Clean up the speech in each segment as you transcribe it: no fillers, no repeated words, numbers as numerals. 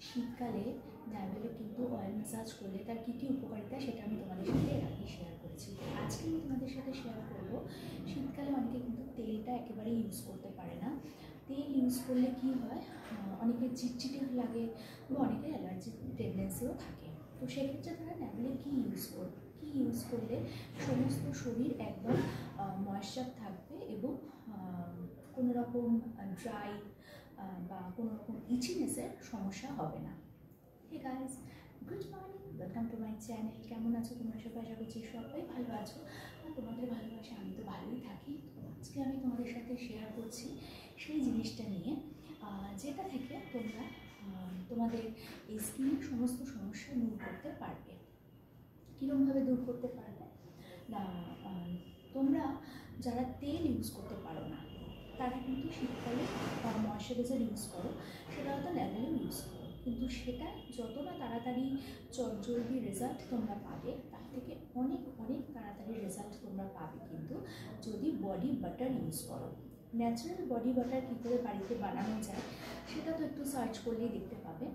শীতকালে ন্যাভেলে কিন্তু oil massage করলে তার কী কী উপকারিতা সেটা আমি তোমাদের সাথে এর আগে শেয়ার করেছি। আজকে আমি তোমাদের সাথে শেয়ার করব শীতকালে অনেকে কিন্তু তেলটা একেবারেই ইউজ করতে পারে না। তেল ইউজ করলে কি হয়, অনেকে চিটচিটে লাগে বা অনেকের অ্যালার্জির টেন্ডেন্সিও থাকে। তো সেক্ষেত্রে তারা ন্যাভেলে কী ইউজ করলে সমস্ত শরীর একদম ময়েশ্চার থাকবে এবং কোনো রকম ড্রাই বা কোনো রকম ইচিনেসের সমস্যা হবে না। Hey guys, good morning, welcome to my channel. কেমন আছো তোমরা সবাই? আশা করছি সবাই ভালো আছো, আর তোমাদের ভালোবাসা আমি তো ভালোই থাকি। তো আজকে আমি তোমাদের সাথে শেয়ার করছি সেই জিনিসটা নিয়ে যেটা থেকে তোমরা তোমাদের এই স্কিনের সমস্ত সমস্যা দূর করতে পারবে। কীরকমভাবে দূর করতে পারবে না, তোমরা যারা তেল ইউজ করতে পারো না তারা কিন্তু শীতকালে ময়শ্চারাইজার ইউজ করো, সেটা হয়তো ন্যাভেলেও ইউজ করো, কিন্তু সেটা যত না তাড়াতাড়ি জলদি রেজাল্ট তোমরা পাবে, তার থেকে অনেক অনেক তাড়াতাড়ি রেজাল্ট তোমরা পাবে কিন্তু যদি বডি বাটার ইউজ করো। ন্যাচারাল বডি বাটার কী করে বাড়িতে বানানো যায় সেটা তো একটু সার্চ করলেই দেখতে পাবে।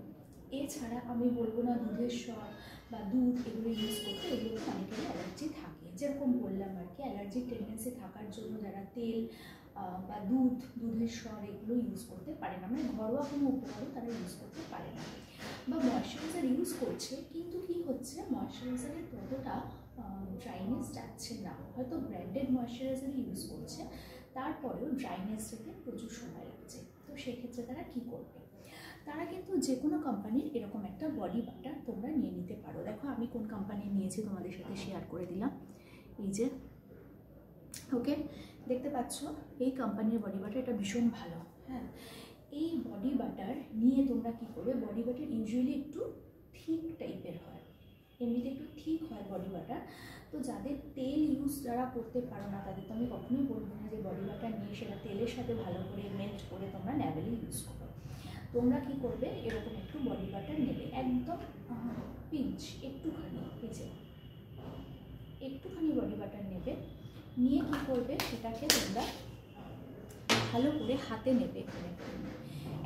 এছাড়া আমি বলবো না দুধের স্বর বা দুধ এগুলো ইউজ করতে, এগুলোতে অনেকেরই অ্যালার্জি থাকে। যেরকম বললাম আর কি, অ্যালার্জির টেন্ডেন্সি থাকার জন্য যারা তেল বা দুধের স্বর এগুলো ইউজ করতে পারে না, মানে ঘরোয়া কোনো উপকরণ তারা ইউজ করতে পারে না, বা ময়শ্চারাইজার ইউজ করছে কিন্তু কি হচ্ছে, ময়শ্চারাইজারের ততটা ড্রাইনেস যাচ্ছে না। হয়তো ব্র্যান্ডেড ময়শ্চারাইজার ইউজ করছে, তারপরেও ড্রাইনেস যেতে প্রচুর সময় লাগছে। তো সেক্ষেত্রে তারা কি করবে, তারা কিন্তু যে কোনো কোম্পানির এরকম একটা বডি বাটার তোমরা নিয়ে নিতে পারো। দেখো আমি কোন কোম্পানির নিয়েছি তোমাদের সাথে শেয়ার করে দিলাম, এই যে ওকে দেখতে পাচ্ছ এই কোম্পানির বডি বাটার, এটা ভীষণ ভালো। হ্যাঁ, এই বডি বাটার নিয়ে তোমরা কি করবে, বডি বাটার ইউজুয়ালি একটু থিক টাইপের হয়, এমনিতে একটু থিক হয় বডি বাটার। তো যাদের তেল ইউজ যারা করতে পারো না তাদের তো আমি কখনোই বলবো না যে বডি বাটার নিয়ে সেটা তেলের সাথে ভালো করে মেল্ট করে তোমরা ন্যাভেলে ইউজ করো। তোমরা কি করবে, এরকম একটু বডি বাটার নেবে, একদম পিঞ্চ একটুখানি, একটুখানি বডি বাটার নেবে, নিয়ে কি করবে সেটাকে তোমরা ভালো করে হাতে নেবে।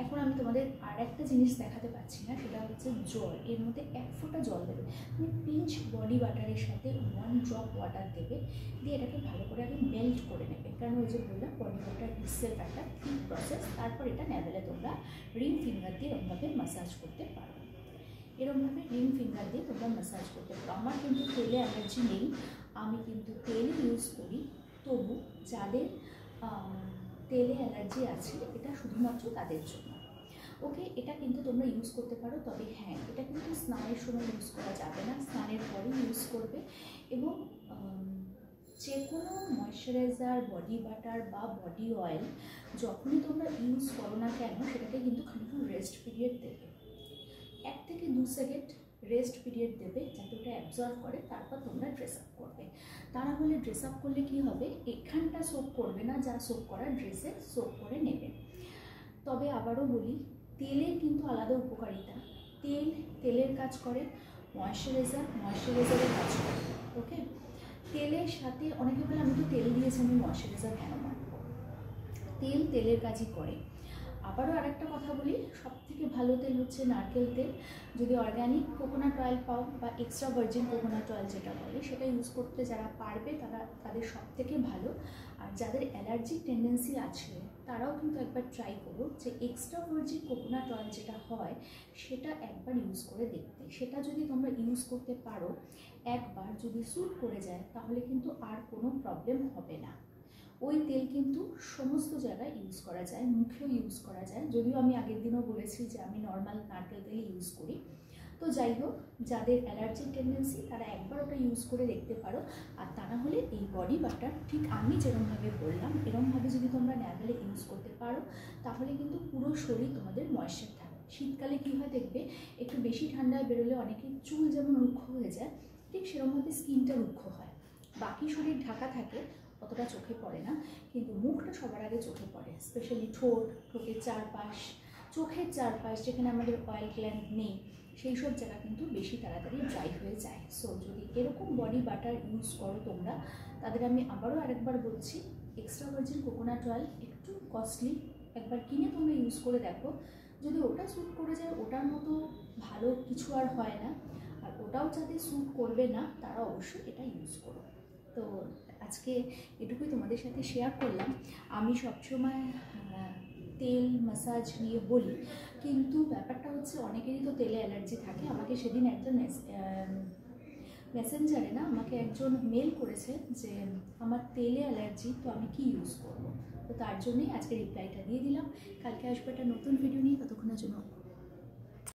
এখন আমি তোমাদের আর একটা জিনিস দেখাতে পাচ্ছি না, সেটা হচ্ছে জল। এর মধ্যে 1 ফোঁটা জল দেবে, তুমি পিঞ্চ বডি বাটারের সাথে 1 ড্রপ ওয়াটার দেবে, দিয়ে এটাকে ভালো করে আগে মেল্ট করে নেবে। কারণ ওই যে বললাম বডি বাটার ইটসেলফ একটা থিক প্রসেস। তারপর এটা ন্যাভেলে তোমরা রিং ফিঙ্গার দিয়ে এরকমভাবে ম্যাসাজ করতে পারো, এরকমভাবে রিং ফিঙ্গার দিয়ে তোমরা ম্যাসাজ করতে পারো। আমার কিন্তু তেলে অ্যালার্জি নেই, আমি কিন্তু তেল ইউজ করি, তবু যাদের তেলে অ্যালার্জি আছে এটা শুধুমাত্র তাদের জন্য। ওকে, এটা কিন্তু তোমরা ইউজ করতে পারো, তবে হ্যাঁ এটা কিন্তু স্নানের সময় ইউজ করা যাবে না, স্নানের পরে ইউজ করবে। এবং যে কোনো ময়শ্চারাইজার, বডি বাটার বা বডি অয়েল যখনই তোমরা ইউজ করো না কেন সেটাকে কিন্তু খানিকক্ষণ রেস্ট পিরিয়ড দেবে, 1 থেকে 2 সেকেন্ড রেস্ট পিরিয়ড দেবে যাতে ওটা অ্যাবজর্ব করে, তারপর তোমরা ড্রেস আপ করবে। তা না হলে ড্রেস আপ করলে কী হবে, এখানটা সোপ করবে না, যা সোপ করার ড্রেসে সোপ করে নেবে। তবে আবারও বলি, তেলের কিন্তু আলাদা উপকারিতা। তেলের কাজ করে, ময়শ্চারাইজারের কাজ করে। ওকে, তেলের সাথে অনেকে বলে আমি তো তেল দিয়েছি, আমি ময়শ্চারাইজার কেন মানবো? তেলের কাজই করে। আবারও আরেকটা কথা বলি, সবথেকে ভালো তেল হচ্ছে নারকেল তেল। যদি অর্গ্যানিক কোকোনাট অয়েল পাও বা এক্সট্রা ভার্জিন কোকোনাট অয়েল যেটা বলে, সেটা ইউজ করতে যারা পারবে তাদের সবথেকে ভালো। আর যাদের অ্যালার্জিক টেন্ডেন্সি আছে তারাও কিন্তু একবার ট্রাই করো যে এক্সট্রা ভার্জিন কোকোনাট অয়েল যেটা হয় সেটা একবার ইউজ করে দেখতে। সেটা যদি তোমরা ইউজ করতে পারো, একবার যদি স্যুট করে যায় তাহলে কিন্তু আর কোনো প্রবলেম হবে না। ওই তেল কিন্তু সমস্ত জায়গায় ইউজ করা যায়, মুখেও ইউজ করা যায়, যদিও আমি আগের দিনও বলেছি যে আমি নর্মাল নারকেল তেল ইউজ করি। তো যাই হোক, যাদের অ্যালার্জির টেন্ডেন্সি তারা একবার ওটা ইউজ করে দেখতে পারো। আর তা না হলে এই বডি বাটার ঠিক আমি যেরকমভাবে বললাম এরকমভাবে যদি তোমরা ন্যাভেলে ইউজ করতে পারো তাহলে কিন্তু পুরো শরীর তোমাদের ময়েশ্চার থাকে। শীতকালে কী হয় দেখবে, একটু বেশি ঠান্ডায় বেরোলে অনেকের চুল যেমন রুক্ষ হয়ে যায়, ঠিক সেরকমভাবে স্কিনটা রুক্ষ হয়। বাকি শরীর ঢাকা থাকে, অতটা চোখে পড়ে না, কিন্তু মুখটা সবার আগে চোখে পড়ে, স্পেশালি ঠোঁটের চারপাশ, চোখের চারপাশ যেখানে আমাদের অয়েল গ্ল্যান্ড নেই, সেই সব জায়গা কিন্তু বেশি তাড়াতাড়ি ড্রাই হয়ে যায়। সো যদি এরকম বডি বাটার ইউজ করো তোমরা, তাদের আমি আবারও আরেকবার বলছি, এক্সট্রা ভার্জিন কোকোনাট অয়েল একটু কস্টলি, একবার কিনে তোমরা ইউজ করে দেখো, যদি ওটা স্যুট করে যায়, ওটার মতো ভালো কিছু আর হয় না। আর ওটাও যাদের স্যুট করবে না তারা অবশ্যই এটা ইউজ করো। তো আজকে এটুকুই তোমাদের সাথে শেয়ার করলাম। আমি সবসময় তেল ম্যাসাজ নিয়ে বলি, কিন্তু ব্যাপারটা হচ্ছে অনেকেরই তো তেলে অ্যালার্জি থাকে। আমাকে সেদিন একজন মেসেঞ্জারে আমাকে একজন মেল করেছে যে আমার তেলে অ্যালার্জি, তো আমি কি ইউজ করব। তো তার জন্যই আজকে রিপ্লাইটা দিয়ে দিলাম। কালকে আসবে একটা নতুন ভিডিও নিয়ে, ততক্ষণের জন্য